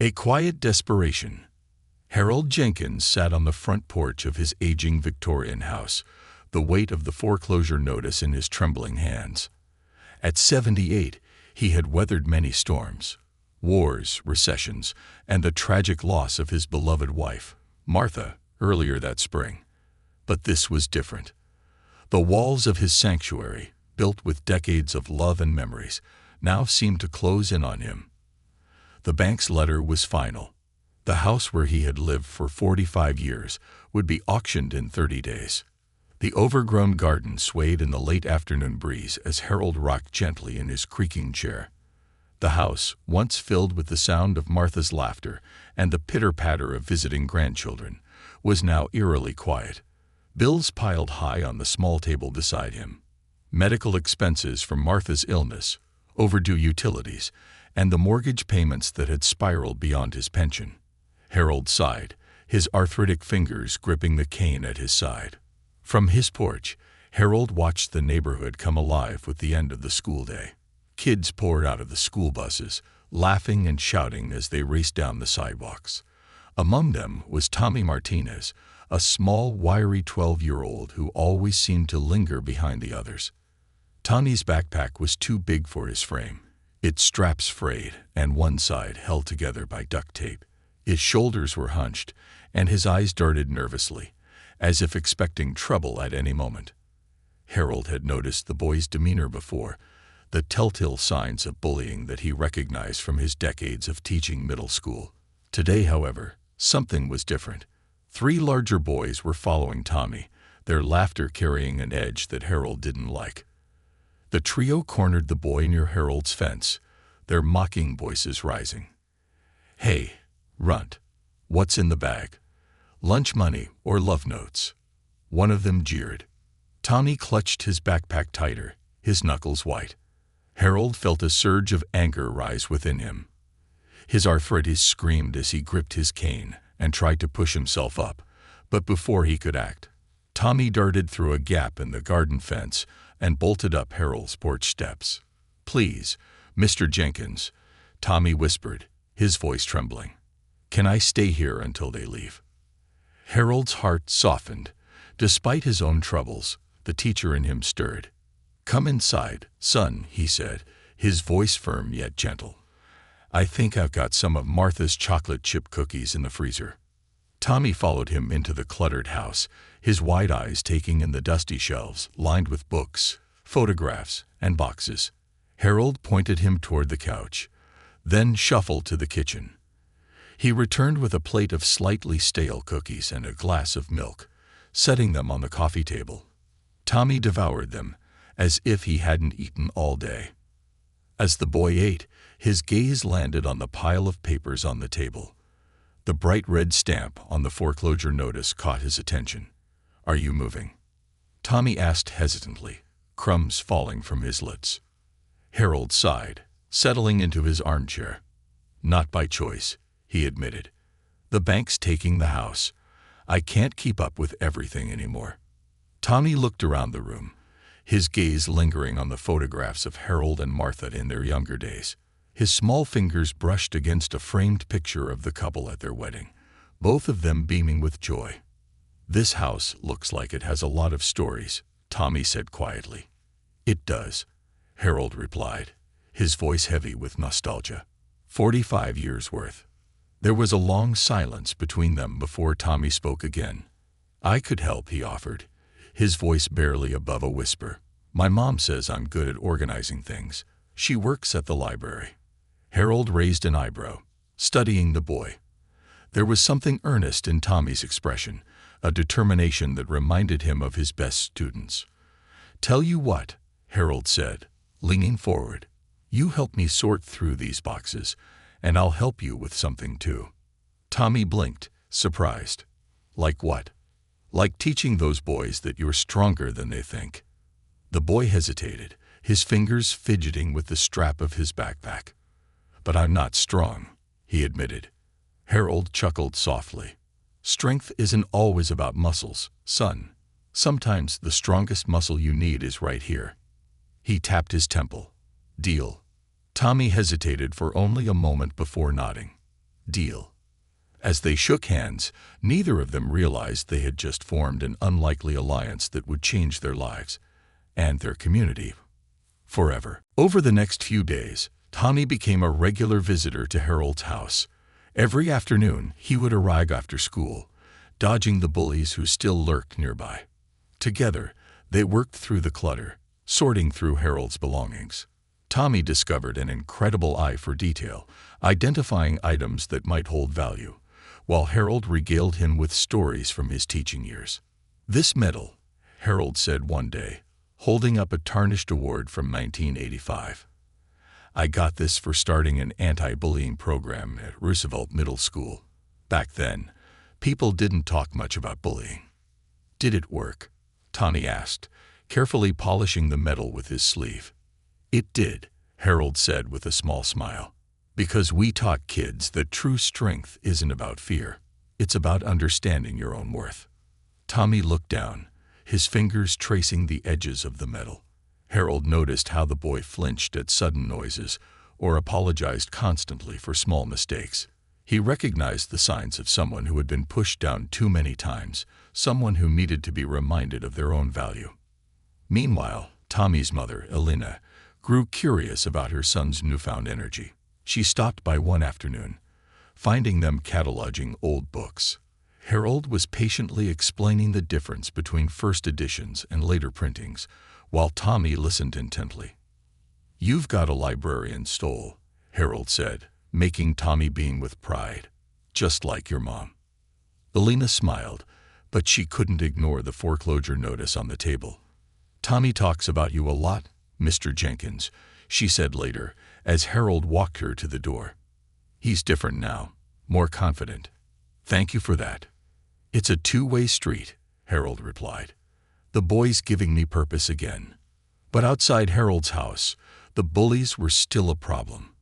A quiet desperation. Harold Jenkins sat on the front porch of his aging Victorian house, the weight of the foreclosure notice in his trembling hands. At 78, he had weathered many storms, wars, recessions, and the tragic loss of his beloved wife, Martha, earlier that spring. But this was different. The walls of his sanctuary, built with decades of love and memories, now seemed to close in on him. The bank's letter was final. The house where he had lived for 45 years would be auctioned in 30 days. The overgrown garden swayed in the late afternoon breeze as Harold rocked gently in his creaking chair. The house, once filled with the sound of Martha's laughter and the pitter-patter of visiting grandchildren, was now eerily quiet. Bills piled high on the small table beside him. Medical expenses from Martha's illness, overdue utilities, and the mortgage payments that had spiraled beyond his pension. Harold sighed, his arthritic fingers gripping the cane at his side. From his porch, Harold watched the neighborhood come alive with the end of the school day. Kids poured out of the school buses, laughing and shouting as they raced down the sidewalks. Among them was Tommy Martinez, a small, wiry 12-year-old who always seemed to linger behind the others. Tommy's backpack was too big for his frame, its straps frayed and one side held together by duct tape. His shoulders were hunched, and his eyes darted nervously, as if expecting trouble at any moment. Harold had noticed the boy's demeanor before, the telltale signs of bullying that he recognized from his decades of teaching middle school. Today, however, something was different. 3 larger boys were following Tommy, their laughter carrying an edge that Harold didn't like. The trio cornered the boy near Harold's fence, their mocking voices rising. "Hey, runt, what's in the bag? Lunch money or love notes?" One of them jeered. Tommy clutched his backpack tighter, his knuckles white. Harold felt a surge of anger rise within him. His arthritis screamed as he gripped his cane and tried to push himself up, but before he could act, Tommy darted through a gap in the garden fence and bolted up Harold's porch steps. "Please, Mr. Jenkins," Tommy whispered, his voice trembling. "Can I stay here until they leave?" Harold's heart softened. Despite his own troubles, the teacher in him stirred. "Come inside, son," he said, his voice firm yet gentle. "I think I've got some of Martha's chocolate chip cookies in the freezer." Tommy followed him into the cluttered house, his wide eyes taking in the dusty shelves lined with books, photographs, and boxes. Harold pointed him toward the couch, then shuffled to the kitchen. He returned with a plate of slightly stale cookies and a glass of milk, setting them on the coffee table. Tommy devoured them, as if he hadn't eaten all day. As the boy ate, his gaze landed on the pile of papers on the table. The bright red stamp on the foreclosure notice caught his attention. "Are you moving?" Tommy asked hesitantly, crumbs falling from his lips. Harold sighed, settling into his armchair. "Not by choice," he admitted. "The bank's taking the house. I can't keep up with everything anymore." Tommy looked around the room, his gaze lingering on the photographs of Harold and Martha in their younger days. His small fingers brushed against a framed picture of the couple at their wedding, both of them beaming with joy. "This house looks like it has a lot of stories," Tommy said quietly. "It does," Harold replied, his voice heavy with nostalgia. 45 years worth. There was a long silence between them before Tommy spoke again. "I could help," he offered, his voice barely above a whisper. "My mom says I'm good at organizing things. She works at the library." Harold raised an eyebrow, studying the boy. There was something earnest in Tommy's expression, a determination that reminded him of his best students. "Tell you what," Harold said, leaning forward. "You help me sort through these boxes, and I'll help you with something too." Tommy blinked, surprised. "Like what?" "Like teaching those boys that you're stronger than they think." The boy hesitated, his fingers fidgeting with the strap of his backpack. "But I'm not strong," he admitted. Harold chuckled softly. "Strength isn't always about muscles, son. Sometimes the strongest muscle you need is right here." He tapped his temple. "Deal." Tommy hesitated for only a moment before nodding. Deal. As they shook hands, neither of them realized they had just formed an unlikely alliance that would change their lives and their community forever. Over the next few days, Tommy became a regular visitor to Harold's house. Every afternoon, he would arrive after school, dodging the bullies who still lurked nearby. Together, they worked through the clutter, sorting through Harold's belongings. Tommy discovered an incredible eye for detail, identifying items that might hold value, while Harold regaled him with stories from his teaching years. "This medal," Harold said one day, holding up a tarnished award from 1985. "I got this for starting an anti-bullying program at Roosevelt Middle School. Back then, people didn't talk much about bullying." "Did it work?" Tommy asked, carefully polishing the medal with his sleeve. "It did," Harold said with a small smile. "Because we taught kids that true strength isn't about fear. It's about understanding your own worth." Tommy looked down, his fingers tracing the edges of the medal. Harold noticed how the boy flinched at sudden noises or apologized constantly for small mistakes. He recognized the signs of someone who had been pushed down too many times, someone who needed to be reminded of their own value. Meanwhile, Tommy's mother, Elena, grew curious about her son's newfound energy. She stopped by one afternoon, finding them cataloging old books. Harold was patiently explaining the difference between first editions and later printings, while Tommy listened intently. "You've got a librarian's soul," Harold said, making Tommy beam with pride. "Just like your mom." Elena smiled, but she couldn't ignore the foreclosure notice on the table. "Tommy talks about you a lot, Mr. Jenkins," she said later, as Harold walked her to the door. "He's different now, more confident." "Thank you for that." "It's a two-way street," Harold replied. "The boy's giving me purpose again." But outside Harold's house, the bullies were still a problem.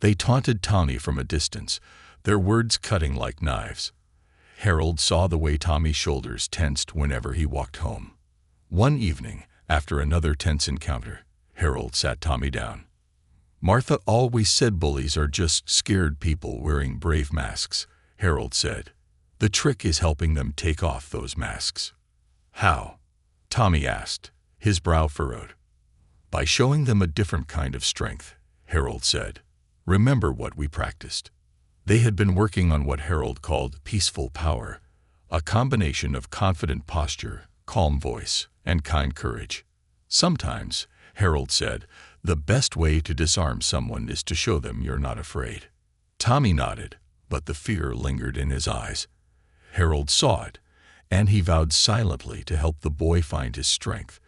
They taunted Tommy from a distance, their words cutting like knives. Harold saw the way Tommy's shoulders tensed whenever he walked home. One evening, after another tense encounter, Harold sat Tommy down. "Martha always said bullies are just scared people wearing brave masks," Harold said. "The trick is helping them take off those masks." "How?" Tommy asked, his brow furrowed. "By showing them a different kind of strength," Harold said. "Remember what we practiced." They had been working on what Harold called peaceful power, a combination of confident posture, calm voice, and kind courage. "Sometimes," Harold said, "the best way to disarm someone is to show them you're not afraid." Tommy nodded, but the fear lingered in his eyes. Harold saw it, and he vowed silently to help the boy find his strength,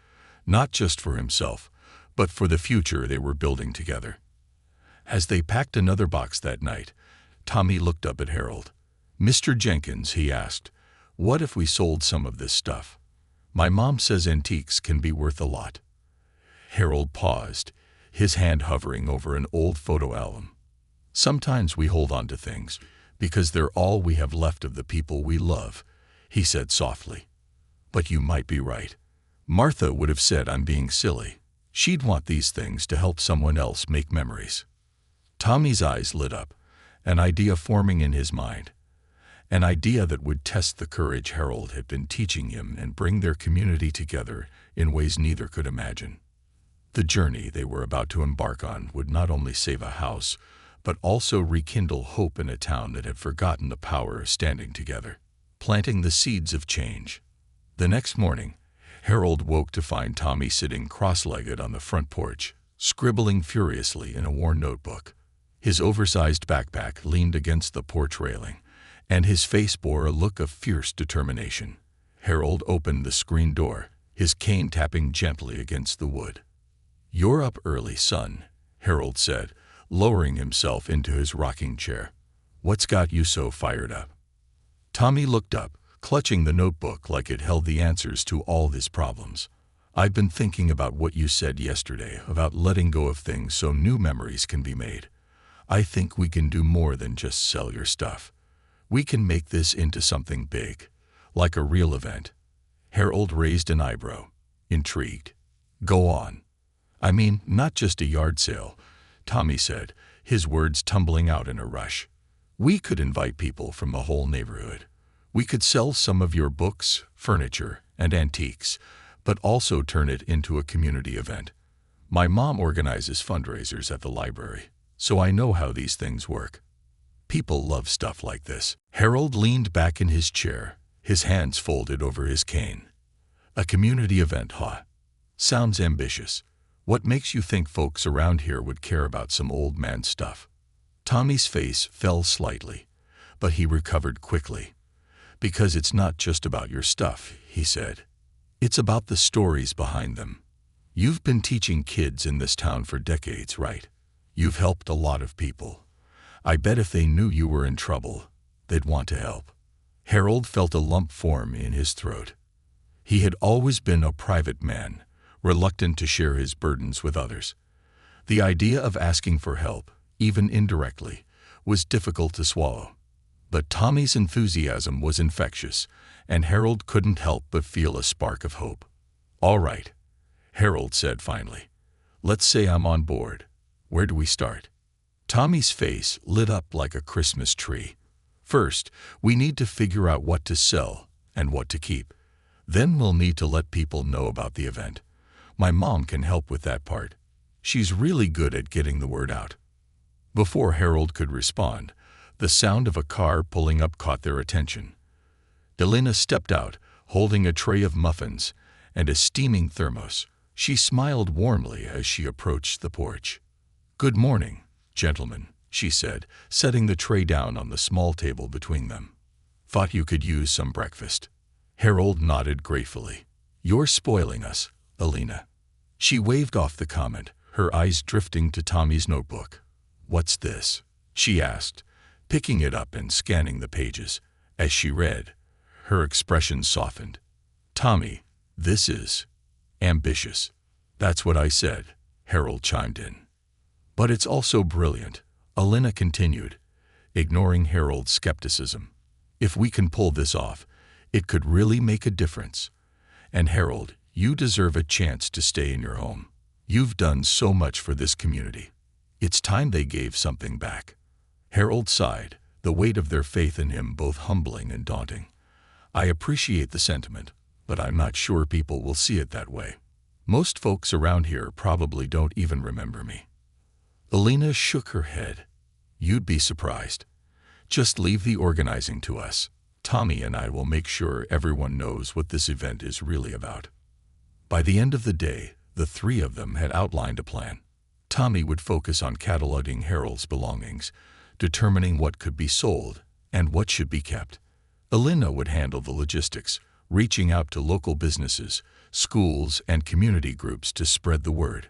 not just for himself, but for the future they were building together. As they packed another box that night, Tommy looked up at Harold. "Mr. Jenkins," he asked, "what if we sold some of this stuff? My mom says antiques can be worth a lot." Harold paused, his hand hovering over an old photo album. "Sometimes we hold on to things because they're all we have left of the people we love," he said softly. "But you might be right. Martha would have said I'm being silly. She'd want these things to help someone else make memories." Tommy's eyes lit up, an idea forming in his mind. An idea that would test the courage Harold had been teaching him and bring their community together in ways neither could imagine. The journey they were about to embark on would not only save a house, but also rekindle hope in a town that had forgotten the power of standing together, planting the seeds of change. The next morning, Harold woke to find Tommy sitting cross-legged on the front porch, scribbling furiously in a worn notebook. His oversized backpack leaned against the porch railing, and his face bore a look of fierce determination. Harold opened the screen door, his cane tapping gently against the wood. "You're up early, son," Harold said, lowering himself into his rocking chair. "What's got you so fired up?" Tommy looked up, clutching the notebook like it held the answers to all his problems. "I've been thinking about what you said yesterday about letting go of things so new memories can be made. I think we can do more than just sell your stuff. We can make this into something big, like a real event." Harold raised an eyebrow, intrigued. "Go on." "I mean, not just a yard sale," Tommy said, his words tumbling out in a rush. We could invite people from the whole neighborhood. We could sell some of your books, furniture, and antiques, but also turn it into a community event. My mom organizes fundraisers at the library, so I know how these things work. People love stuff like this. Harold leaned back in his chair, his hands folded over his cane. A community event, huh? Sounds ambitious. What makes you think folks around here would care about some old man stuff? Tommy's face fell slightly, but he recovered quickly. Because it's not just about your stuff, he said. It's about the stories behind them. You've been teaching kids in this town for decades, right? You've helped a lot of people. I bet if they knew you were in trouble, they'd want to help. Harold felt a lump form in his throat. He had always been a private man, reluctant to share his burdens with others. The idea of asking for help, even indirectly, was difficult to swallow. But Tommy's enthusiasm was infectious, and Harold couldn't help but feel a spark of hope. "All right," Harold said finally. "Let's say I'm on board. Where do we start?" Tommy's face lit up like a Christmas tree. "First, we need to figure out what to sell and what to keep. Then we'll need to let people know about the event. My mom can help with that part. She's really good at getting the word out." Before Harold could respond, the sound of a car pulling up caught their attention. Delina stepped out, holding a tray of muffins and a steaming thermos. She smiled warmly as she approached the porch. "Good morning, gentlemen," she said, setting the tray down on the small table between them. "Thought you could use some breakfast." Harold nodded gratefully. "You're spoiling us, Alina." She waved off the comment, her eyes drifting to Tommy's notebook. "What's this?" she asked, picking it up and scanning the pages. As she read, her expression softened. "Tommy, this is ambitious." "That's what I said," Harold chimed in. "But it's also brilliant," Alina continued, ignoring Harold's skepticism. "If we can pull this off, it could really make a difference. And Harold, you deserve a chance to stay in your home. You've done so much for this community. It's time they gave something back." Harold sighed, the weight of their faith in him both humbling and daunting. "I appreciate the sentiment, but I'm not sure people will see it that way. Most folks around here probably don't even remember me." Alina shook her head. "You'd be surprised. Just leave the organizing to us. Tommy and I will make sure everyone knows what this event is really about." By the end of the day, the three of them had outlined a plan. Tommy would focus on cataloging Harold's belongings, determining what could be sold and what should be kept. Alina would handle the logistics, reaching out to local businesses, schools, and community groups to spread the word.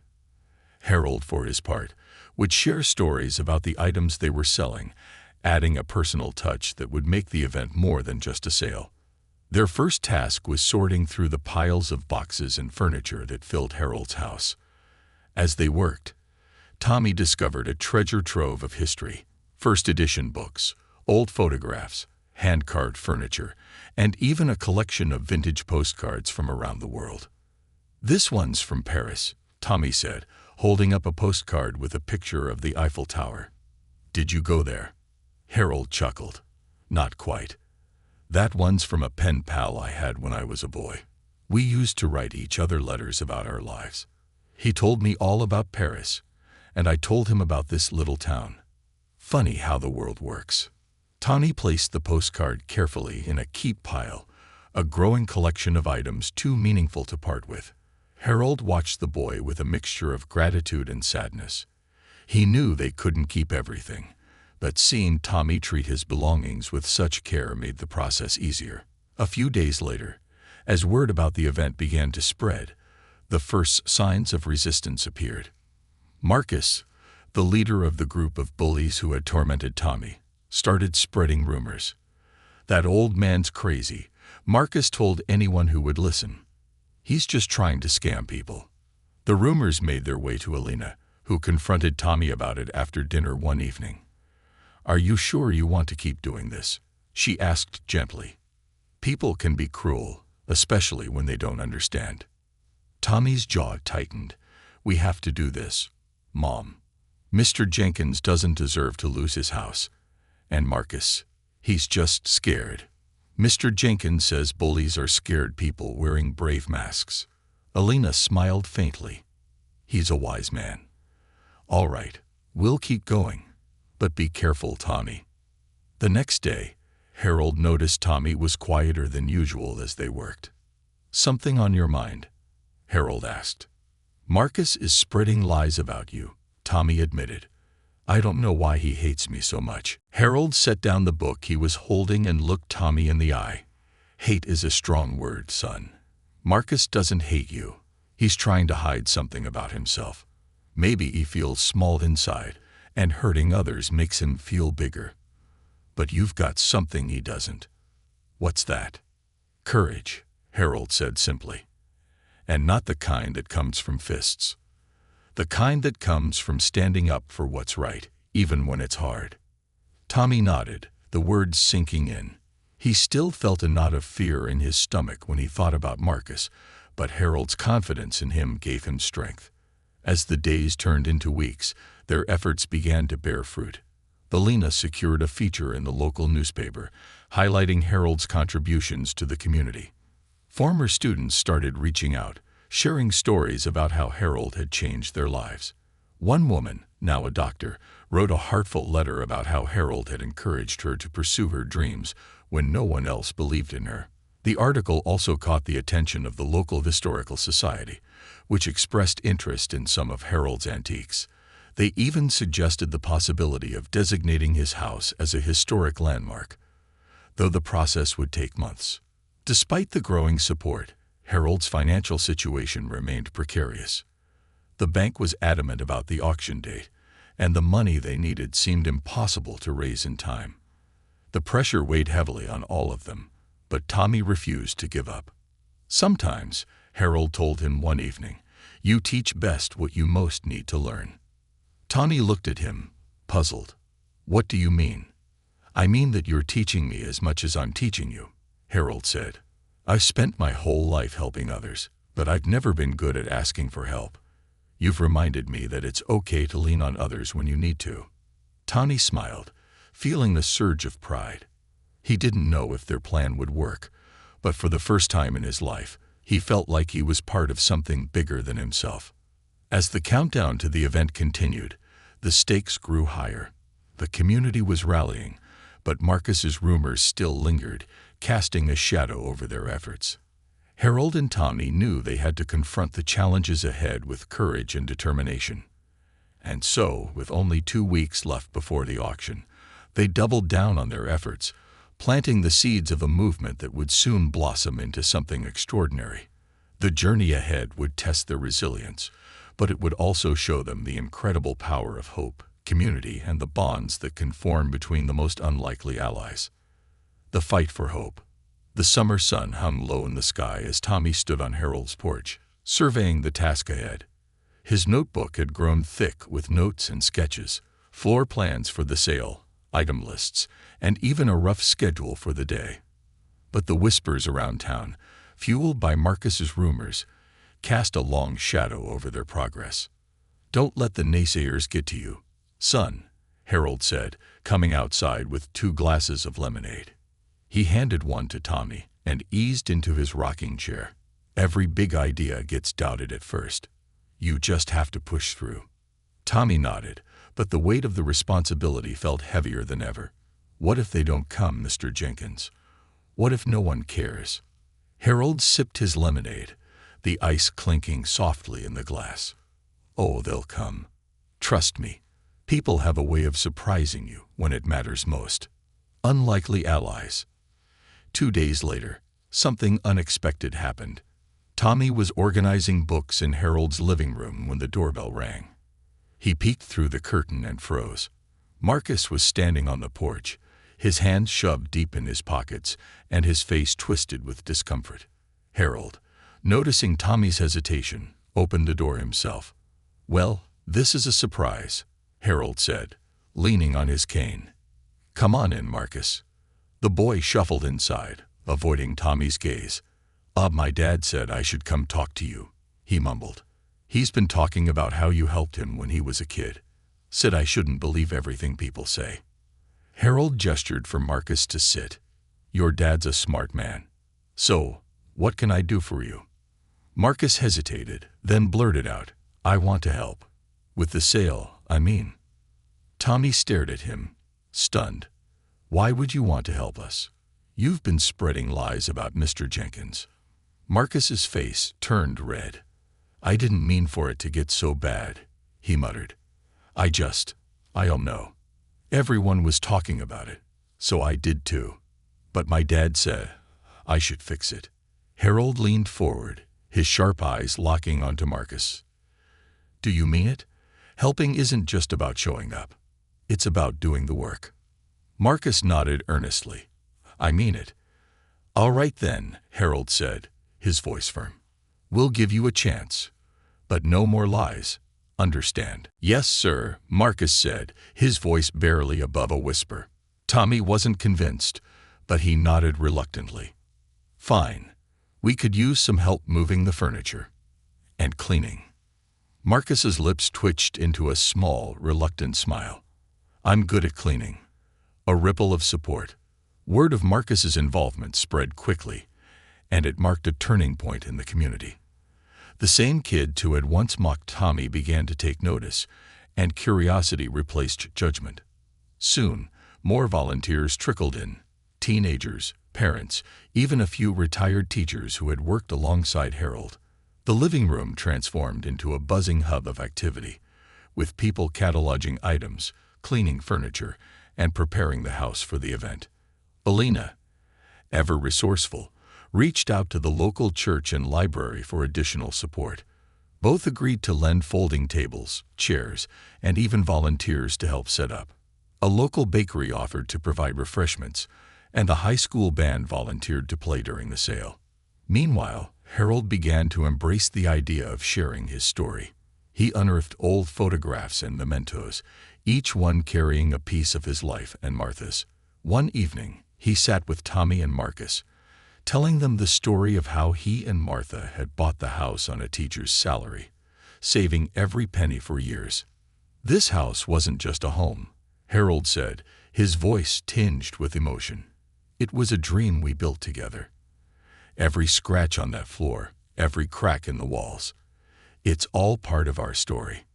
Harold, for his part, would share stories about the items they were selling, adding a personal touch that would make the event more than just a sale. Their first task was sorting through the piles of boxes and furniture that filled Harold's house. As they worked, Tommy discovered a treasure trove of history, first edition books, old photographs, hand-carved furniture, and even a collection of vintage postcards from around the world. "This one's from Paris," Tommy said, holding up a postcard with a picture of the Eiffel Tower. "Did you go there?" Harold chuckled. "Not quite. That one's from a pen pal I had when I was a boy. We used to write each other letters about our lives. He told me all about Paris, and I told him about this little town. Funny how the world works." Tommy placed the postcard carefully in a keep pile, a growing collection of items too meaningful to part with. Harold watched the boy with a mixture of gratitude and sadness. He knew they couldn't keep everything, but seeing Tommy treat his belongings with such care made the process easier. A few days later, as word about the event began to spread, the first signs of resistance appeared. Marcus, the leader of the group of bullies who had tormented Tommy, started spreading rumors. "That old man's crazy," Marcus told anyone who would listen. "He's just trying to scam people." The rumors made their way to Alina, who confronted Tommy about it after dinner one evening. "Are you sure you want to keep doing this?" she asked gently. "People can be cruel, especially when they don't understand." Tommy's jaw tightened. "We have to do this, Mom. Mr. Jenkins doesn't deserve to lose his house. And Marcus, he's just scared. Mr. Jenkins says bullies are scared people wearing brave masks. Alina smiled faintly. He's a wise man. All right, we'll keep going. But be careful, Tommy. The next day, Harold noticed Tommy was quieter than usual as they worked. Something on your mind? Harold asked. Marcus is spreading lies about you, Tommy admitted. I don't know why he hates me so much. Harold set down the book he was holding and looked Tommy in the eye. Hate is a strong word, son. Marcus doesn't hate you. He's trying to hide something about himself. Maybe he feels small inside, and hurting others makes him feel bigger. But you've got something he doesn't. What's that? Courage, Harold said simply. And not the kind that comes from fists. The kind that comes from standing up for what's right, even when it's hard. Tommy nodded, the words sinking in. He still felt a knot of fear in his stomach when he thought about Marcus, but Harold's confidence in him gave him strength. As the days turned into weeks, their efforts began to bear fruit. Alina secured a feature in the local newspaper, highlighting Harold's contributions to the community. Former students started reaching out, sharing stories about how Harold had changed their lives. One woman, now a doctor, wrote a heartfelt letter about how Harold had encouraged her to pursue her dreams when no one else believed in her. The article also caught the attention of the local historical society, which expressed interest in some of Harold's antiques. They even suggested the possibility of designating his house as a historic landmark, though the process would take months. Despite the growing support, Harold's financial situation remained precarious. The bank was adamant about the auction date, and the money they needed seemed impossible to raise in time. The pressure weighed heavily on all of them, but Tommy refused to give up. Sometimes, Harold told him one evening, you teach best what you most need to learn. Tommy looked at him, puzzled. What do you mean? I mean that you're teaching me as much as I'm teaching you, Harold said. I've spent my whole life helping others, but I've never been good at asking for help. You've reminded me that it's okay to lean on others when you need to. Tommy smiled, feeling a surge of pride. He didn't know if their plan would work, but for the first time in his life, he felt like he was part of something bigger than himself. As the countdown to the event continued, the stakes grew higher. The community was rallying, but Marcus's rumors still lingered, casting a shadow over their efforts. Harold and Tommy knew they had to confront the challenges ahead with courage and determination. And so, with only 2 weeks left before the auction, they doubled down on their efforts, planting the seeds of a movement that would soon blossom into something extraordinary. The journey ahead would test their resilience, but it would also show them the incredible power of hope, community, and the bonds that can form between the most unlikely allies. The fight for hope. The summer sun hung low in the sky as Tommy stood on Harold's porch, surveying the task ahead. His notebook had grown thick with notes and sketches, floor plans for the sale, item lists, and even a rough schedule for the day. But the whispers around town, fueled by Marcus's rumors, cast a long shadow over their progress. Don't let the naysayers get to you, son, Harold said, coming outside with 2 glasses of lemonade. He handed one to Tommy and eased into his rocking chair. Every big idea gets doubted at first. You just have to push through. Tommy nodded, but the weight of the responsibility felt heavier than ever. What if they don't come, Mr. Jenkins? What if no one cares? Harold sipped his lemonade, the ice clinking softly in the glass. Oh, they'll come. Trust me, people have a way of surprising you when it matters most. Unlikely allies. 2 days later, something unexpected happened. Tommy was organizing books in Harold's living room when the doorbell rang. He peeked through the curtain and froze. Marcus was standing on the porch, his hands shoved deep in his pockets and his face twisted with discomfort. Harold, noticing Tommy's hesitation, opened the door himself. Well, this is a surprise, Harold said, leaning on his cane. Come on in, Marcus. The boy shuffled inside, avoiding Tommy's gaze. My dad said I should come talk to you, he mumbled. He's been talking about how you helped him when he was a kid. Said I shouldn't believe everything people say. Harold gestured for Marcus to sit. Your dad's a smart man. So, what can I do for you? Marcus hesitated, then blurted out, I want to help. With the sale, I mean. Tommy stared at him, stunned. Why would you want to help us? You've been spreading lies about Mr. Jenkins. Marcus's face turned red. I didn't mean for it to get so bad, he muttered. I don't know. Everyone was talking about it, so I did too. But my dad said I should fix it. Harold leaned forward, his sharp eyes locking onto Marcus. Do you mean it? Helping isn't just about showing up. It's about doing the work. Marcus nodded earnestly. I mean it. All right then, Harold said, his voice firm. We'll give you a chance. But no more lies. Understand? Yes, sir, Marcus said, his voice barely above a whisper. Tommy wasn't convinced, but he nodded reluctantly. Fine. We could use some help moving the furniture. And cleaning. Marcus's lips twitched into a small, reluctant smile. I'm good at cleaning. A ripple of support. Word of Marcus's involvement spread quickly, and it marked a turning point in the community. The same kid who had once mocked Tommy began to take notice, and curiosity replaced judgment. Soon, more volunteers trickled in. Teenagers, parents, even a few retired teachers who had worked alongside Harold. The living room transformed into a buzzing hub of activity, with people cataloging items, cleaning furniture, and preparing the house for the event. Alina, ever resourceful, reached out to the local church and library for additional support. Both agreed to lend folding tables, chairs, and even volunteers to help set up. A local bakery offered to provide refreshments, and the high school band volunteered to play during the sale. Meanwhile, Harold began to embrace the idea of sharing his story. He unearthed old photographs and mementos, each one carrying a piece of his life and Martha's. One evening, he sat with Tommy and Marcus, telling them the story of how he and Martha had bought the house on a teacher's salary, saving every penny for years. This house wasn't just a home, Harold said, his voice tinged with emotion. It was a dream we built together. Every scratch on that floor, every crack in the walls. It's all part of our story.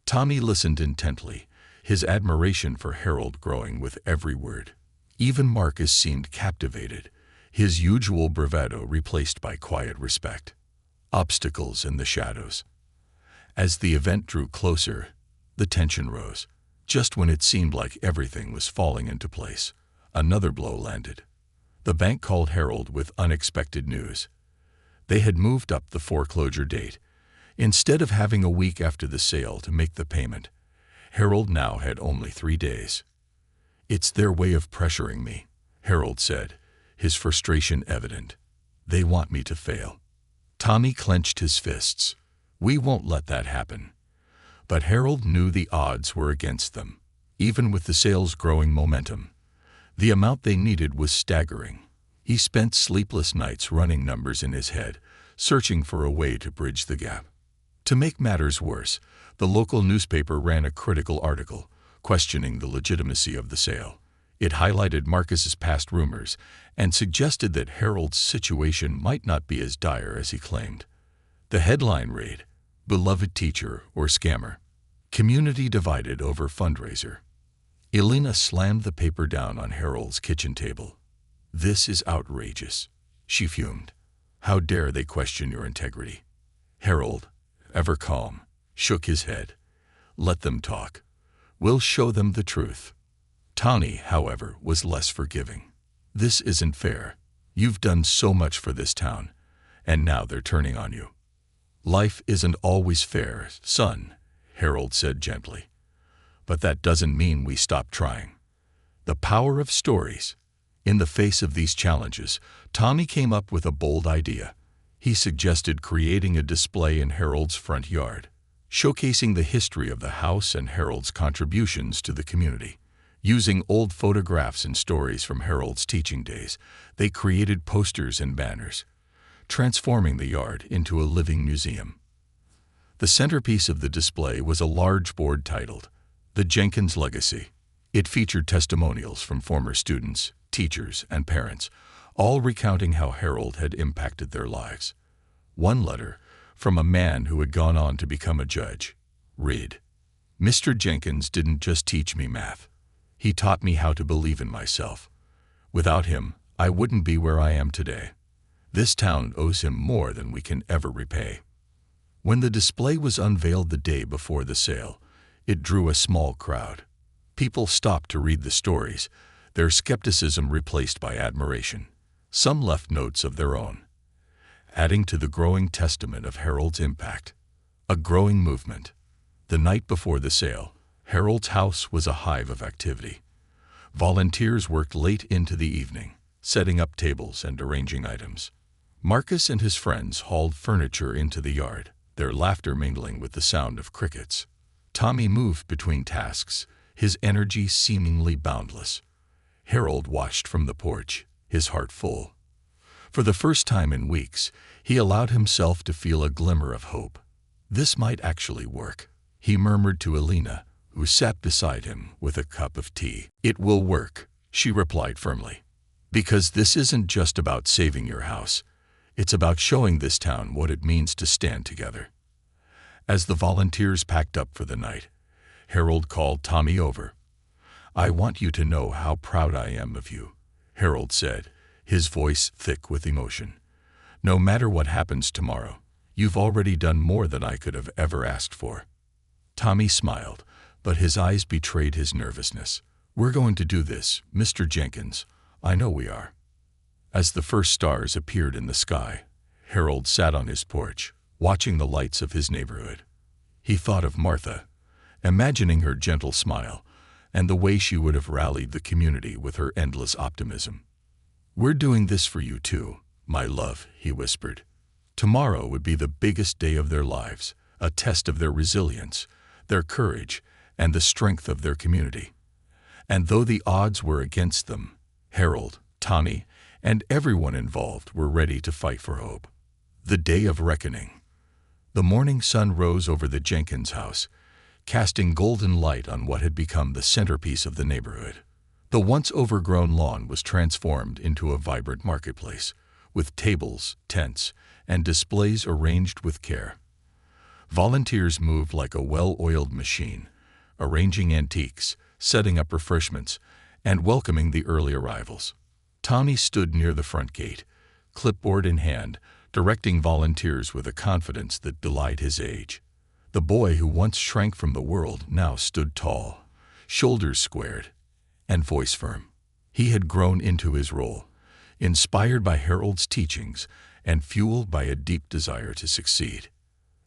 Tommy listened intently, his admiration for Harold growing with every word. Even Marcus seemed captivated, his usual bravado replaced by quiet respect. Obstacles in the shadows. As the event drew closer, the tension rose. Just when it seemed like everything was falling into place, another blow landed. The bank called Harold with unexpected news. They had moved up the foreclosure date. Instead of having a week after the sale to make the payment, Harold now had only 3 days. It's their way of pressuring me, Harold said, his frustration evident. They want me to fail. Tommy clenched his fists. We won't let that happen. But Harold knew the odds were against them, even with the sale's growing momentum. The amount they needed was staggering. He spent sleepless nights running numbers in his head, searching for a way to bridge the gap. To make matters worse, the local newspaper ran a critical article, questioning the legitimacy of the sale. It highlighted Marcus's past rumors and suggested that Harold's situation might not be as dire as he claimed. The headline read, "Beloved Teacher or Scammer. Community Divided Over Fundraiser." Elena slammed the paper down on Harold's kitchen table. This is outrageous, she fumed. How dare they question your integrity? Harold, ever calm, shook his head. Let them talk. We'll show them the truth. Tommy, however, was less forgiving. This isn't fair. You've done so much for this town, and now they're turning on you. Life isn't always fair, son, Harold said gently. But that doesn't mean we stop trying. The power of stories. In the face of these challenges, Tommy came up with a bold idea. He suggested creating a display in Harold's front yard, showcasing the history of the house and Harold's contributions to the community. Using old photographs and stories from Harold's teaching days, they created posters and banners, transforming the yard into a living museum. The centerpiece of the display was a large board titled, "The Jenkins Legacy." It featured testimonials from former students, teachers, and parents, all recounting how Harold had impacted their lives. One letter, from a man who had gone on to become a judge, read, "Mr. Jenkins didn't just teach me math. He taught me how to believe in myself. Without him, I wouldn't be where I am today. This town owes him more than we can ever repay." When the display was unveiled the day before the sale, it drew a small crowd. People stopped to read the stories, their skepticism replaced by admiration. Some left notes of their own, adding to the growing testament of Harold's impact. A growing movement. The night before the sale, Harold's house was a hive of activity. Volunteers worked late into the evening, setting up tables and arranging items. Marcus and his friends hauled furniture into the yard, their laughter mingling with the sound of crickets. Tommy moved between tasks, his energy seemingly boundless. Harold watched from the porch, his heart full. For the first time in weeks, he allowed himself to feel a glimmer of hope. This might actually work, he murmured to Alina, who sat beside him with a cup of tea. "It will work," she replied firmly. "Because this isn't just about saving your house. It's about showing this town what it means to stand together." As the volunteers packed up for the night, Harold called Tommy over. "I want you to know how proud I am of you," Harold said, his voice thick with emotion. "No matter what happens tomorrow, you've already done more than I could have ever asked for." Tommy smiled, but his eyes betrayed his nervousness. "We're going to do this, Mr. Jenkins. I know we are." As the first stars appeared in the sky, Harold sat on his porch, watching the lights of his neighborhood. He thought of Martha, imagining her gentle smile and the way she would have rallied the community with her endless optimism. "We're doing this for you too, my love," he whispered. Tomorrow would be the biggest day of their lives, a test of their resilience, their courage, and the strength of their community. And though the odds were against them, Harold, Tommy, and everyone involved were ready to fight for hope. The day of reckoning. The morning sun rose over the Jenkins house, casting golden light on what had become the centerpiece of the neighborhood. The once overgrown lawn was transformed into a vibrant marketplace, with tables, tents, and displays arranged with care. Volunteers moved like a well-oiled machine, arranging antiques, setting up refreshments, and welcoming the early arrivals. Tommy stood near the front gate, clipboard in hand, directing volunteers with a confidence that belied his age. The boy who once shrank from the world now stood tall, shoulders squared, and voice firm. He had grown into his role, inspired by Harold's teachings and fueled by a deep desire to succeed.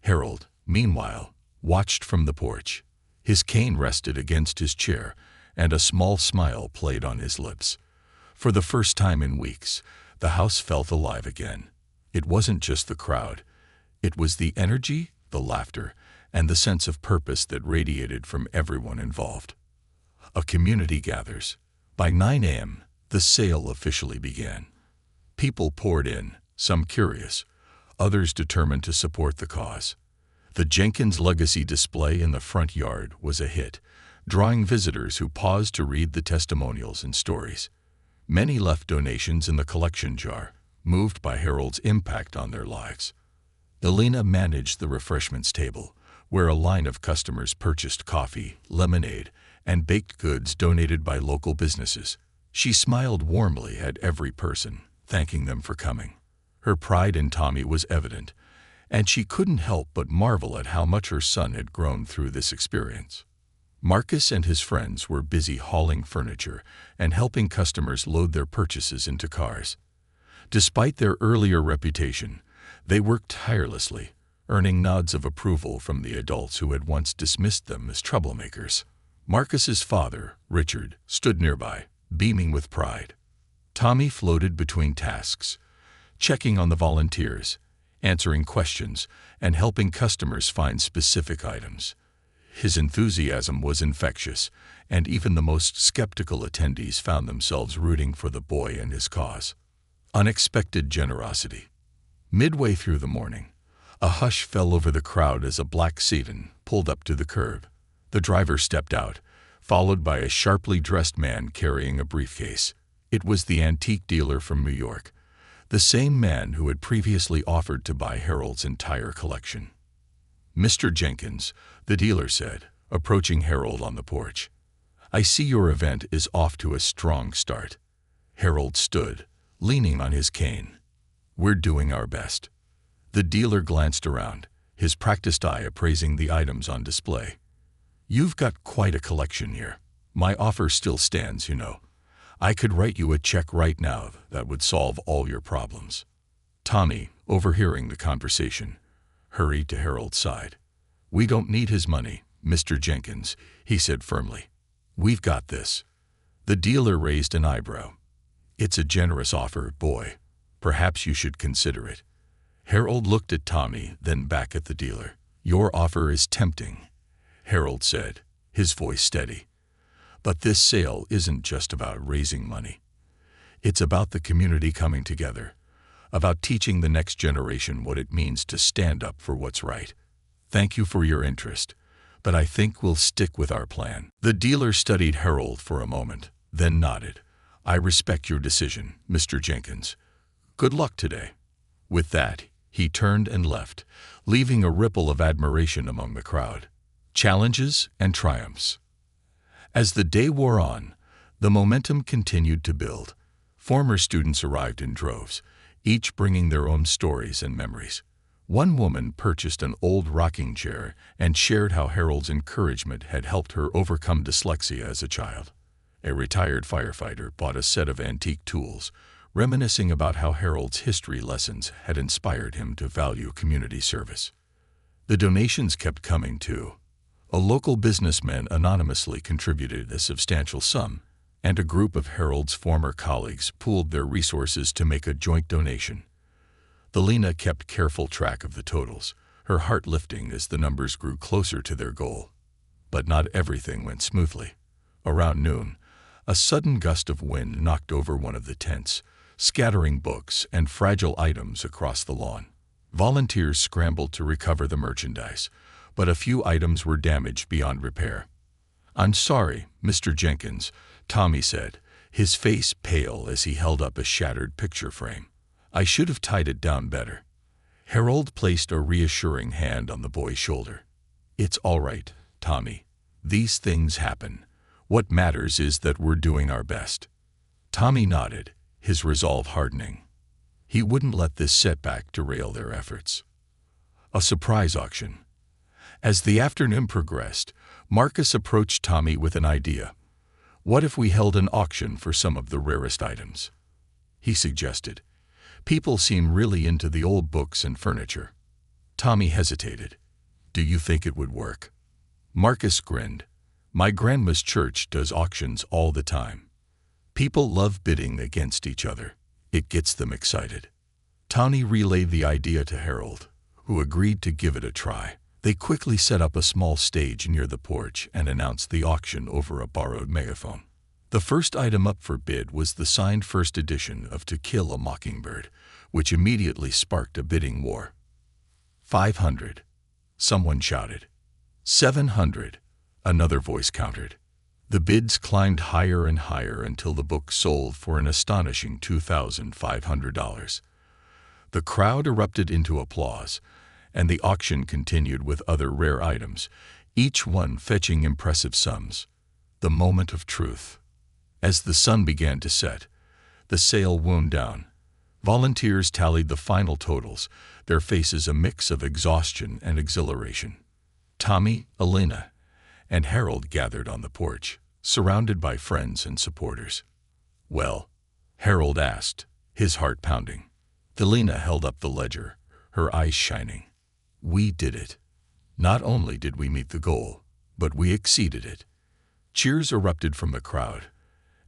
Harold, meanwhile, watched from the porch. His cane rested against his chair, and a small smile played on his lips. For the first time in weeks, the house felt alive again. It wasn't just the crowd. It was the energy, the laughter, and the sense of purpose that radiated from everyone involved. A community gathers. By 9 a.m., the sale officially began. People poured in, some curious, others determined to support the cause. The Jenkins Legacy display in the front yard was a hit, drawing visitors who paused to read the testimonials and stories. Many left donations in the collection jar, moved by Harold's impact on their lives. Elena managed the refreshments table, where a line of customers purchased coffee, lemonade, and baked goods donated by local businesses. She smiled warmly at every person, thanking them for coming. Her pride in Tommy was evident, and she couldn't help but marvel at how much her son had grown through this experience. Marcus and his friends were busy hauling furniture and helping customers load their purchases into cars. Despite their earlier reputation, they worked tirelessly, earning nods of approval from the adults who had once dismissed them as troublemakers. Marcus's father, Richard, stood nearby, beaming with pride. Tommy floated between tasks, checking on the volunteers, answering questions, and helping customers find specific items. His enthusiasm was infectious, and even the most skeptical attendees found themselves rooting for the boy and his cause. Unexpected generosity. Midway through the morning, a hush fell over the crowd as a black sedan pulled up to the curb. The driver stepped out, followed by a sharply dressed man carrying a briefcase. It was the antique dealer from New York, the same man who had previously offered to buy Harold's entire collection. "Mr. Jenkins," the dealer said, approaching Harold on the porch, "I see your event is off to a strong start." Harold stood, leaning on his cane. "We're doing our best." The dealer glanced around, his practiced eye appraising the items on display. "You've got quite a collection here. My offer still stands, you know. I could write you a check right now that would solve all your problems." Tommy, overhearing the conversation, hurried to Harold's side. "We don't need his money, Mr. Jenkins," he said firmly. "We've got this." The dealer raised an eyebrow. "It's a generous offer, boy. Perhaps you should consider it." Harold looked at Tommy, then back at the dealer. "Your offer is tempting," Harold said, his voice steady. "But this sale isn't just about raising money. It's about the community coming together, about teaching the next generation what it means to stand up for what's right. Thank you for your interest, but I think we'll stick with our plan." The dealer studied Harold for a moment, then nodded. "I respect your decision, Mr. Jenkins. Good luck today." With that, he turned and left, leaving a ripple of admiration among the crowd. Challenges and triumphs. As the day wore on, the momentum continued to build. Former students arrived in droves, each bringing their own stories and memories. One woman purchased an old rocking chair and shared how Harold's encouragement had helped her overcome dyslexia as a child. A retired firefighter bought a set of antique tools, reminiscing about how Harold's history lessons had inspired him to value community service. The donations kept coming too. A local businessman anonymously contributed a substantial sum, and a group of Harold's former colleagues pooled their resources to make a joint donation. Lena kept careful track of the totals, her heart lifting as the numbers grew closer to their goal. But not everything went smoothly. Around noon, a sudden gust of wind knocked over one of the tents, scattering books and fragile items across the lawn. Volunteers scrambled to recover the merchandise, but a few items were damaged beyond repair. "I'm sorry, Mr. Jenkins," Tommy said, his face pale as he held up a shattered picture frame. "I should have tied it down better." Harold placed a reassuring hand on the boy's shoulder. "It's all right, Tommy. These things happen. What matters is that we're doing our best." Tommy nodded, his resolve hardening. He wouldn't let this setback derail their efforts. A surprise auction. As the afternoon progressed, Marcus approached Tommy with an idea. "What if we held an auction for some of the rarest items?" he suggested. "People seem really into the old books and furniture." Tommy hesitated. "Do you think it would work?" Marcus grinned. "My grandma's church does auctions all the time. People love bidding against each other. It gets them excited." Tommy relayed the idea to Harold, who agreed to give it a try. They quickly set up a small stage near the porch and announced the auction over a borrowed megaphone. The first item up for bid was the signed first edition of To Kill a Mockingbird, which immediately sparked a bidding war. 500, someone shouted. 700, another voice countered. The bids climbed higher and higher until the book sold for an astonishing $2,500. The crowd erupted into applause, and the auction continued with other rare items, each one fetching impressive sums. The moment of truth. As the sun began to set, the sale wound down. Volunteers tallied the final totals, their faces a mix of exhaustion and exhilaration. Tommy, Elena, and Harold gathered on the porch, surrounded by friends and supporters. "Well?" Harold asked, his heart pounding. Elena held up the ledger, her eyes shining. "We did it. Not only did we meet the goal, but we exceeded it." Cheers erupted from the crowd,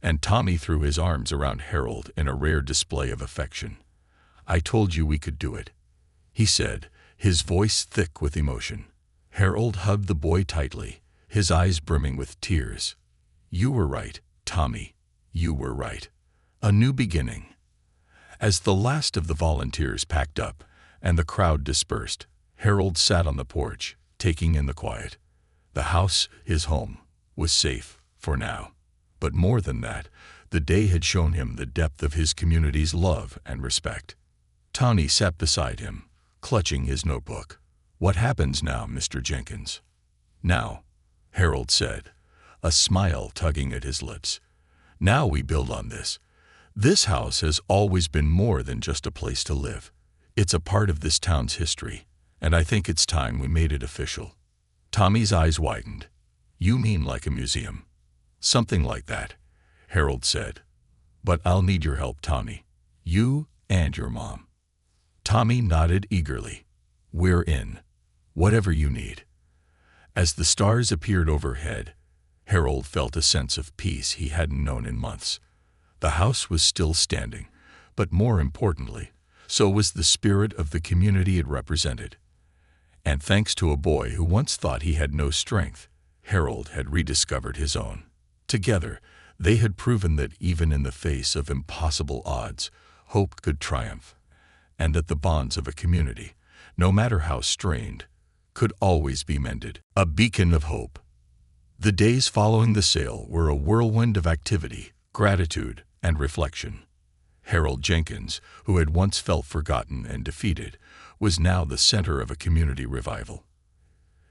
and Tommy threw his arms around Harold in a rare display of affection. "I told you we could do it," he said, his voice thick with emotion. Harold hugged the boy tightly, his eyes brimming with tears. "You were right, Tommy. You were right." A new beginning. As the last of the volunteers packed up and the crowd dispersed, Harold sat on the porch, taking in the quiet. The house, his home, was safe, for now. But more than that, the day had shown him the depth of his community's love and respect. Tawny sat beside him, clutching his notebook. "What happens now, Mr. Jenkins?" "Now," Harold said, a smile tugging at his lips. "Now we build on this. This house has always been more than just a place to live. It's a part of this town's history, and I think it's time we made it official." Tommy's eyes widened. "You mean like a museum?" "Something like that," Harold said. "But I'll need your help, Tommy. You and your mom." Tommy nodded eagerly. "We're in. Whatever you need." As the stars appeared overhead, Harold felt a sense of peace he hadn't known in months. The house was still standing, but more importantly, so was the spirit of the community it represented. And thanks to a boy who once thought he had no strength, Harold had rediscovered his own. Together, they had proven that even in the face of impossible odds, hope could triumph, and that the bonds of a community, no matter how strained, could always be mended. A beacon of hope. The days following the sale were a whirlwind of activity, gratitude, and reflection. Harold Jenkins, who had once felt forgotten and defeated, was now the center of a community revival.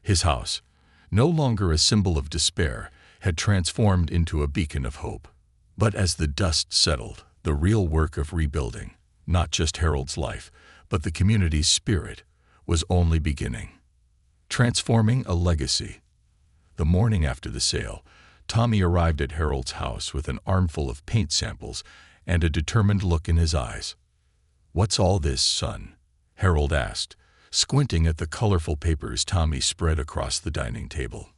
His house, no longer a symbol of despair, had transformed into a beacon of hope. But as the dust settled, the real work of rebuilding, not just Harold's life, but the community's spirit, was only beginning. Transforming a legacy. The morning after the sale, Tommy arrived at Harold's house with an armful of paint samples and a determined look in his eyes. "What's all this, son?" Harold asked, squinting at the colorful papers Tommy spread across the dining table.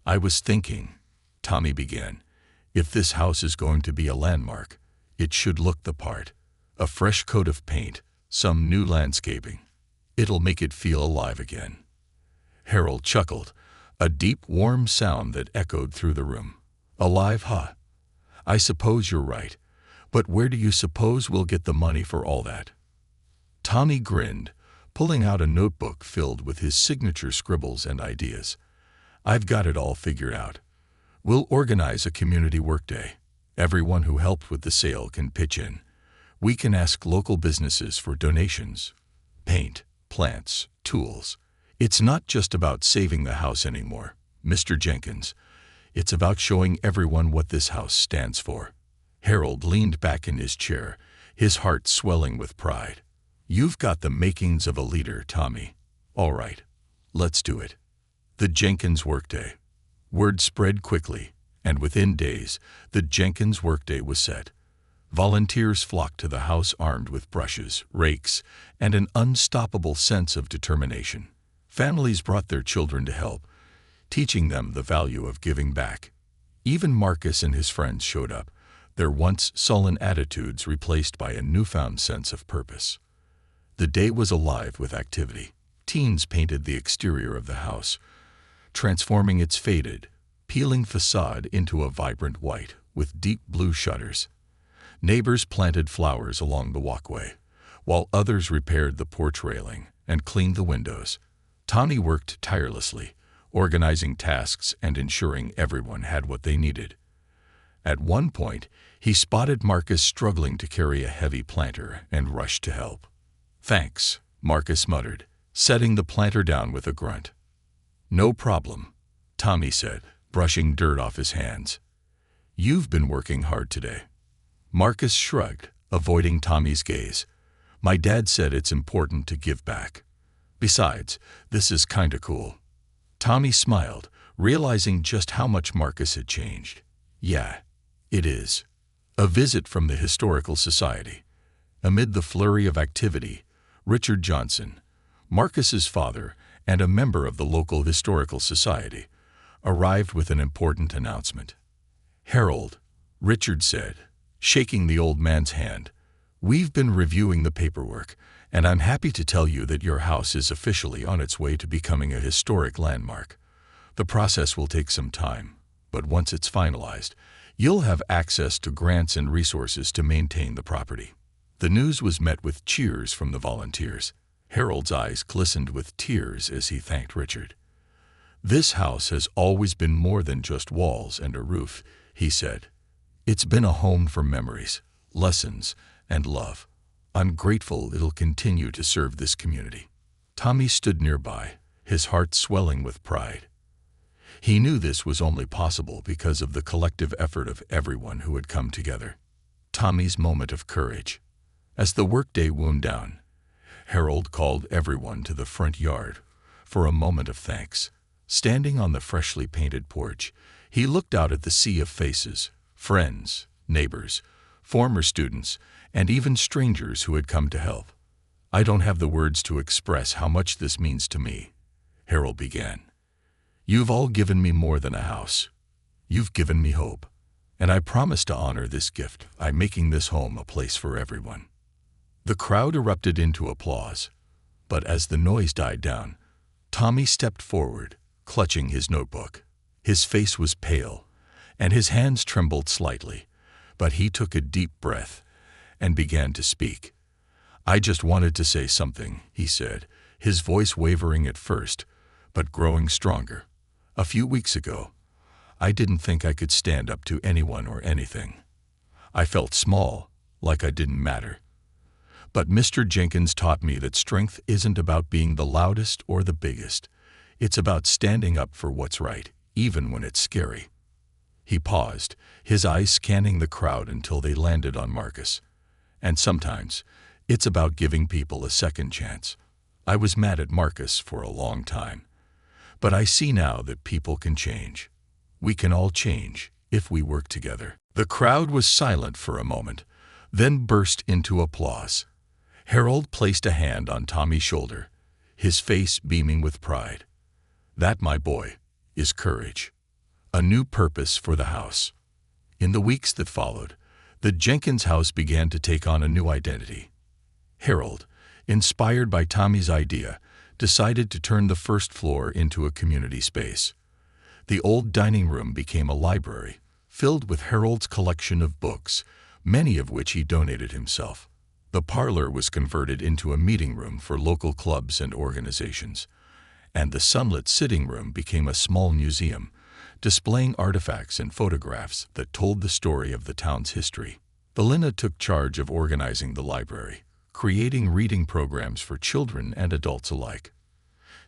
"I was thinking," Tommy began, "if this house is going to be a landmark, it should look the part. A fresh coat of paint, some new landscaping. It'll make it feel alive again." Harold chuckled, a deep, warm sound that echoed through the room. "Alive, huh? I suppose you're right. But where do you suppose we'll get the money for all that?" Tommy grinned, pulling out a notebook filled with his signature scribbles and ideas. "I've got it all figured out. We'll organize a community workday. Everyone who helped with the sale can pitch in. We can ask local businesses for donations. Paint, plants, tools. It's not just about saving the house anymore, Mr. Jenkins. It's about showing everyone what this house stands for." Harold leaned back in his chair, his heart swelling with pride. "You've got the makings of a leader, Tommy. All right, let's do it." The Jenkins Workday. Word spread quickly, and within days, the Jenkins Workday was set. Volunteers flocked to the house armed with brushes, rakes, and an unstoppable sense of determination. Families brought their children to help, teaching them the value of giving back. Even Marcus and his friends showed up, their once sullen attitudes replaced by a newfound sense of purpose. The day was alive with activity. Teens painted the exterior of the house, transforming its faded, peeling facade into a vibrant white with deep blue shutters. Neighbors planted flowers along the walkway, while others repaired the porch railing and cleaned the windows. Tommy worked tirelessly, organizing tasks and ensuring everyone had what they needed. At one point, he spotted Marcus struggling to carry a heavy planter and rushed to help. "Thanks," Marcus muttered, setting the planter down with a grunt. "No problem," Tommy said, brushing dirt off his hands. "You've been working hard today." Marcus shrugged, avoiding Tommy's gaze. "My dad said it's important to give back. Besides, this is kinda cool." Tommy smiled, realizing just how much Marcus had changed. "Yeah, it is." A visit from the Historical Society. Amid the flurry of activity, Richard Johnson, Marcus's father and a member of the local Historical Society, arrived with an important announcement. "Harold," Richard said, shaking the old man's hand, "we've been reviewing the paperwork, and I'm happy to tell you that your house is officially on its way to becoming a historic landmark. The process will take some time, but once it's finalized, you'll have access to grants and resources to maintain the property." The news was met with cheers from the volunteers. Harold's eyes glistened with tears as he thanked Richard. "This house has always been more than just walls and a roof," he said. "It's been a home for memories, lessons, and love. I'm grateful it'll continue to serve this community." Tommy stood nearby, his heart swelling with pride. He knew this was only possible because of the collective effort of everyone who had come together. Tommy's moment of courage. As the workday wound down, Harold called everyone to the front yard for a moment of thanks. Standing on the freshly painted porch, he looked out at the sea of faces, friends, neighbors, former students, and even strangers who had come to help. "I don't have the words to express how much this means to me," Harold began. "You've all given me more than a house. You've given me hope, and I promise to honor this gift by making this home a place for everyone." The crowd erupted into applause, but as the noise died down, Tommy stepped forward, clutching his notebook. His face was pale, and his hands trembled slightly, but he took a deep breath and began to speak. "I just wanted to say something," he said, his voice wavering at first, but growing stronger. "A few weeks ago, I didn't think I could stand up to anyone or anything. I felt small, like I didn't matter. But Mr. Jenkins taught me that strength isn't about being the loudest or the biggest. It's about standing up for what's right, even when it's scary." He paused, his eyes scanning the crowd until they landed on Marcus. "And sometimes, it's about giving people a second chance. I was mad at Marcus for a long time. But I see now that people can change. We can all change if we work together." The crowd was silent for a moment, then burst into applause. Harold placed a hand on Tommy's shoulder, his face beaming with pride. "That, my boy, is courage. A new purpose for the house." In the weeks that followed, the Jenkins house began to take on a new identity. Harold, inspired by Tommy's idea, decided to turn the first floor into a community space. The old dining room became a library, filled with Harold's collection of books, many of which he donated himself. The parlor was converted into a meeting room for local clubs and organizations, and the sunlit sitting room became a small museum, displaying artifacts and photographs that told the story of the town's history. Belinda took charge of organizing the library, creating reading programs for children and adults alike.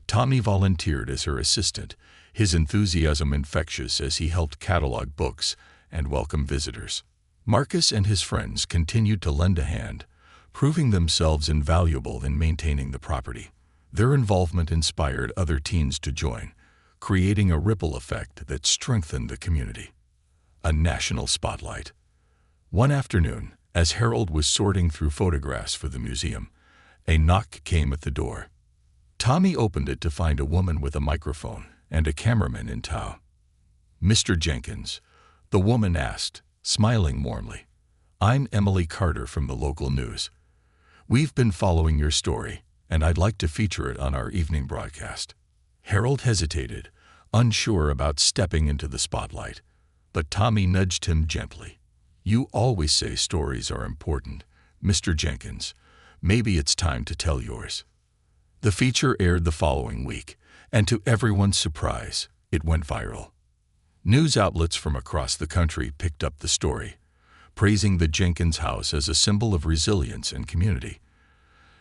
Tommy volunteered as her assistant, his enthusiasm infectious as he helped catalog books and welcome visitors. Marcus and his friends continued to lend a hand, proving themselves invaluable in maintaining the property. Their involvement inspired other teens to join, creating a ripple effect that strengthened the community. A national spotlight. One afternoon, as Harold was sorting through photographs for the museum, a knock came at the door. Tommy opened it to find a woman with a microphone and a cameraman in tow. "Mr. Jenkins," the woman asked, smiling warmly. "I'm Emily Carter from the local news. We've been following your story, and I'd like to feature it on our evening broadcast." Harold hesitated, unsure about stepping into the spotlight, but Tommy nudged him gently. "You always say stories are important, Mr. Jenkins. Maybe it's time to tell yours." The feature aired the following week, and to everyone's surprise, it went viral. News outlets from across the country picked up the story, praising the Jenkins house as a symbol of resilience and community.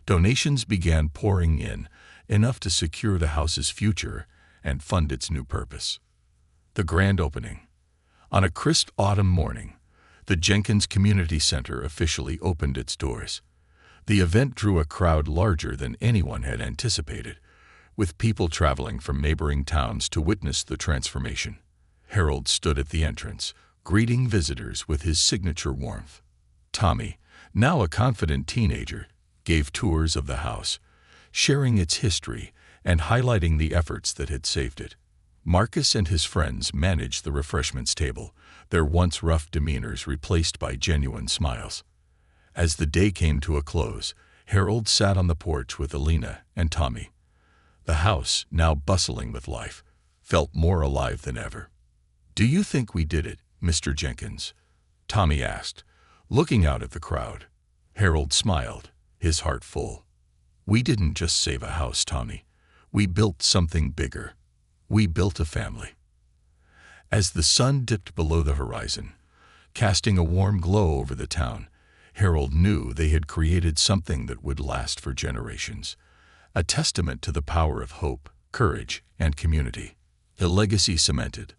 Donations began pouring in, enough to secure the house's future and fund its new purpose. The grand opening. On a crisp autumn morning, the Jenkins Community Center officially opened its doors. The event drew a crowd larger than anyone had anticipated, with people traveling from neighboring towns to witness the transformation. Harold stood at the entrance, greeting visitors with his signature warmth. Tommy, now a confident teenager, gave tours of the house, sharing its history and highlighting the efforts that had saved it. Marcus and his friends managed the refreshments table, their once rough demeanors replaced by genuine smiles. As the day came to a close, Harold sat on the porch with Alina and Tommy. The house, now bustling with life, felt more alive than ever. "Do you think we did it, Mr. Jenkins?" Tommy asked, looking out at the crowd. Harold smiled, his heart full. "We didn't just save a house, Tommy. We built something bigger. We built a family. As the sun dipped below the horizon, casting a warm glow over the town, Harold knew they had created something that would last for generations, a testament to the power of hope, courage, and community. A legacy cemented.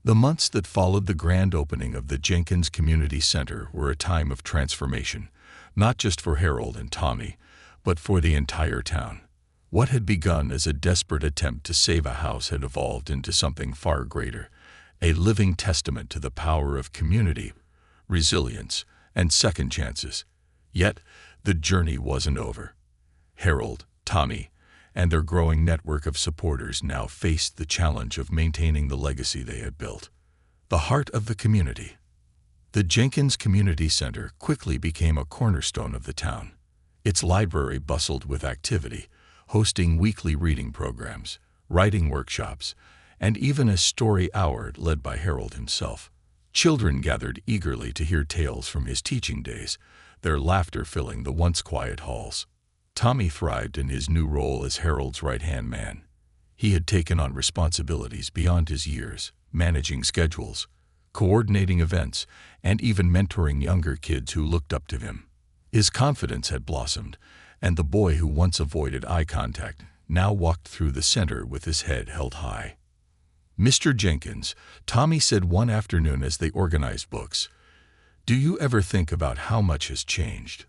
The months that followed the grand opening of the Jenkins Community Center were a time of transformation, not just for Harold and Tommy, but for the entire town. What had begun as a desperate attempt to save a house had evolved into something far greater, a living testament to the power of community, resilience, and second chances. Yet, the journey wasn't over. Harold, Tommy, and their growing network of supporters now faced the challenge of maintaining the legacy they had built. The heart of the community. The Jenkins Community Center quickly became a cornerstone of the town. Its library bustled with activity, hosting weekly reading programs, writing workshops, and even a story hour led by Harold himself. Children gathered eagerly to hear tales from his teaching days, their laughter filling the once quiet halls. Tommy thrived in his new role as Harold's right-hand man. He had taken on responsibilities beyond his years, managing schedules, coordinating events, and even mentoring younger kids who looked up to him. His confidence had blossomed, and the boy who once avoided eye contact now walked through the center with his head held high. "Mr. Jenkins," Tommy said one afternoon as they organized books, "do you ever think about how much has changed?"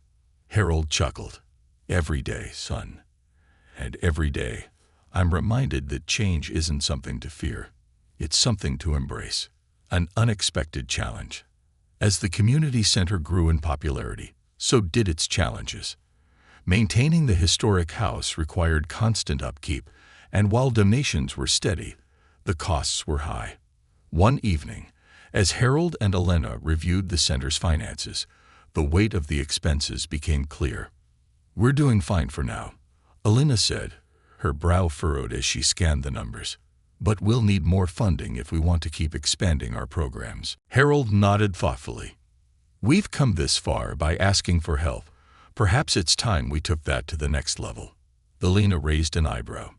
Harold chuckled. "Every day, son. And every day, I'm reminded that change isn't something to fear. It's something to embrace. An unexpected challenge." As the community center grew in popularity, so did its challenges. Maintaining the historic house required constant upkeep, and while donations were steady, the costs were high. One evening, as Harold and Elena reviewed the center's finances, the weight of the expenses became clear. "We're doing fine for now," Elena said, her brow furrowed as she scanned the numbers. "But we'll need more funding if we want to keep expanding our programs." Harold nodded thoughtfully. "We've come this far by asking for help. Perhaps it's time we took that to the next level." Elena raised an eyebrow.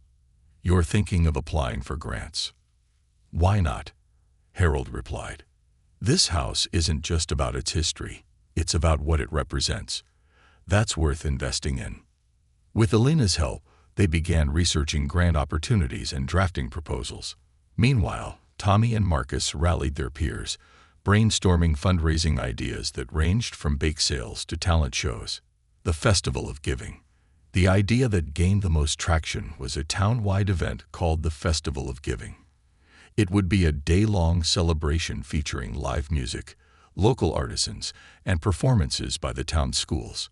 "You're thinking of applying for grants?" "Why not?" Harold replied. "This house isn't just about its history. It's about what it represents. That's worth investing in." With Elena's help, they began researching grant opportunities and drafting proposals. Meanwhile, Tommy and Marcus rallied their peers, brainstorming fundraising ideas that ranged from bake sales to talent shows. The Festival of Giving. The idea that gained the most traction was a town-wide event called the Festival of Giving. It would be a day-long celebration featuring live music, local artisans, and performances by the town schools.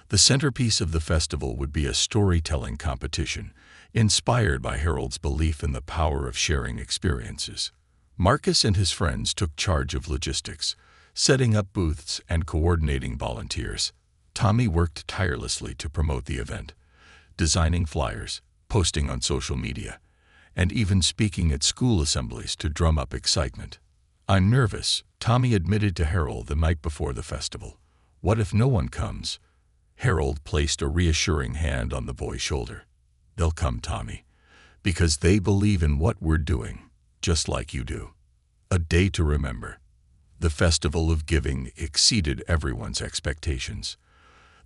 The centerpiece of the festival would be a storytelling competition, inspired by Harold's belief in the power of sharing experiences. Marcus and his friends took charge of logistics, setting up booths and coordinating volunteers. Tommy worked tirelessly to promote the event, designing flyers, posting on social media, and even speaking at school assemblies to drum up excitement. "I'm nervous," Tommy admitted to Harold the night before the festival. "What if no one comes?" Harold placed a reassuring hand on the boy's shoulder. "They'll come, Tommy, because they believe in what we're doing, just like you do." A day to remember. The Festival of Giving exceeded everyone's expectations.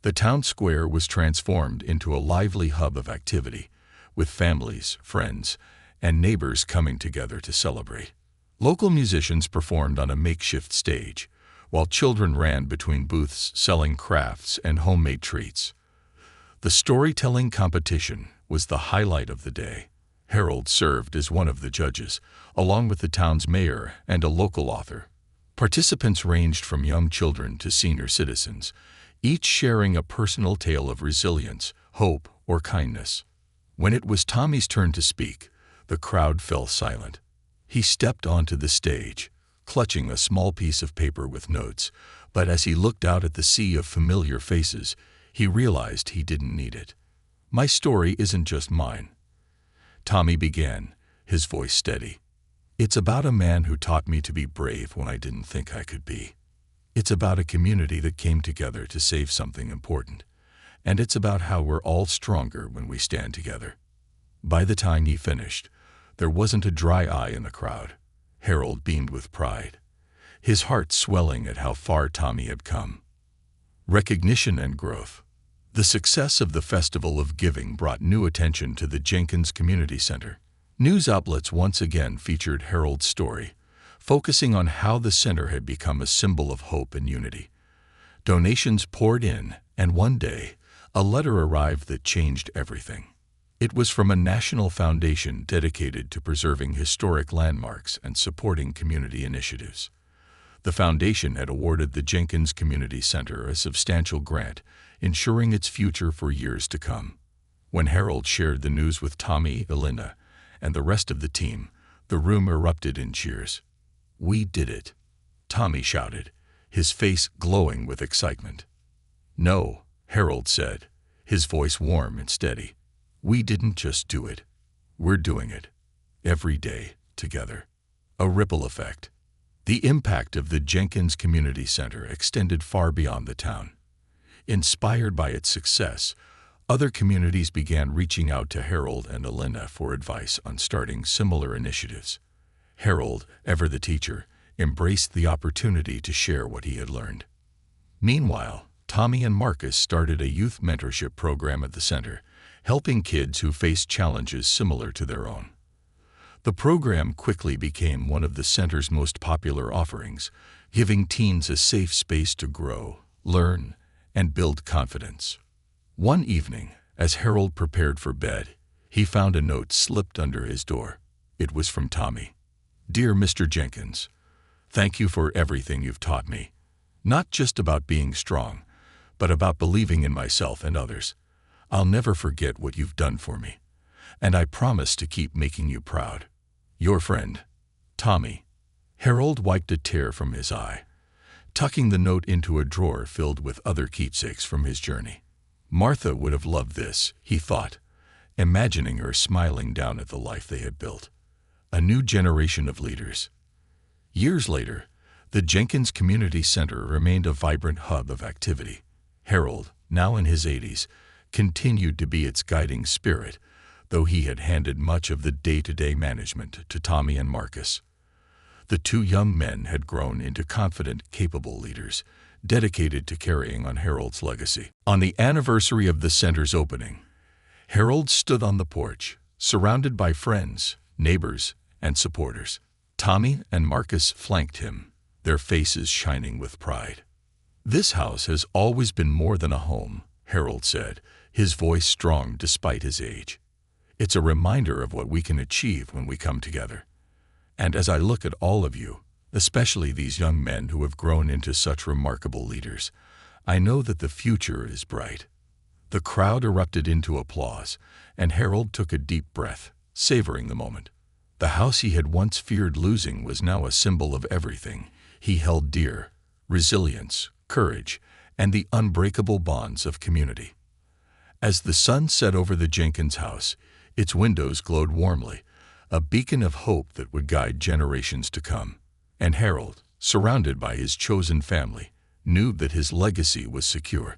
The town square was transformed into a lively hub of activity, with families, friends, and neighbors coming together to celebrate. Local musicians performed on a makeshift stage, while children ran between booths selling crafts and homemade treats. The storytelling competition was the highlight of the day. Harold served as one of the judges, along with the town's mayor and a local author. Participants ranged from young children to senior citizens, each sharing a personal tale of resilience, hope, or kindness. When it was Tommy's turn to speak, the crowd fell silent. He stepped onto the stage, clutching a small piece of paper with notes, but as he looked out at the sea of familiar faces, he realized he didn't need it. "My story isn't just mine," Tommy began, his voice steady. "It's about a man who taught me to be brave when I didn't think I could be. It's about a community that came together to save something important. And it's about how we're all stronger when we stand together." By the time he finished, There wasn't a dry eye in the crowd. Harold beamed with pride, his heart swelling at how far Tommy had come. Recognition and growth. The success of the Festival of Giving brought new attention to the Jenkins Community Center. News outlets once again featured Harold's story, focusing on how the center had become a symbol of hope and unity. Donations poured in, and one day, a letter arrived that changed everything. It was from a national foundation dedicated to preserving historic landmarks and supporting community initiatives. The foundation had awarded the Jenkins Community Center a substantial grant, ensuring its future for years to come. When Harold shared the news with Tommy, Elena, and the rest of the team, the room erupted in cheers. "We did it," Tommy shouted, his face glowing with excitement. "No," Harold said, his voice warm and steady. "We didn't just do it. We're doing it. Every day, together." A ripple effect. The impact of the Jenkins Community Center extended far beyond the town. Inspired by its success, other communities began reaching out to Harold and Elena for advice on starting similar initiatives. Harold, ever the teacher, embraced the opportunity to share what he had learned. Meanwhile, Tommy and Marcus started a youth mentorship program at the center, helping kids who faced challenges similar to their own. The program quickly became one of the center's most popular offerings, giving teens a safe space to grow, learn, and build confidence. One evening, as Harold prepared for bed, he found a note slipped under his door. It was from Tommy. "Dear Mr. Jenkins, thank you for everything you've taught me. Not just about being strong, but about believing in myself and others. I'll never forget what you've done for me, and I promise to keep making you proud. Your friend, Tommy." Harold wiped a tear from his eye, tucking the note into a drawer filled with other keepsakes from his journey. Martha would have loved this, he thought, imagining her smiling down at the life they had built. A new generation of leaders. Years later, the Jenkins Community Center remained a vibrant hub of activity. Harold, now in his 80s, continued to be its guiding spirit, though he had handed much of the day-to-day management to Tommy and Marcus. The two young men had grown into confident, capable leaders, dedicated to carrying on Harold's legacy. On the anniversary of the center's opening, Harold stood on the porch, surrounded by friends, neighbors, and supporters. Tommy and Marcus flanked him, their faces shining with pride. "This house has always been more than a home," Harold said, his voice strong despite his age. "It's a reminder of what we can achieve when we come together. And as I look at all of you, especially these young men who have grown into such remarkable leaders, I know that the future is bright." The crowd erupted into applause, and Harold took a deep breath, savoring the moment. The house he had once feared losing was now a symbol of everything he held dear: resilience, courage, and the unbreakable bonds of community. As the sun set over the Jenkins house, its windows glowed warmly, a beacon of hope that would guide generations to come. And Harold, surrounded by his chosen family, knew that his legacy was secure.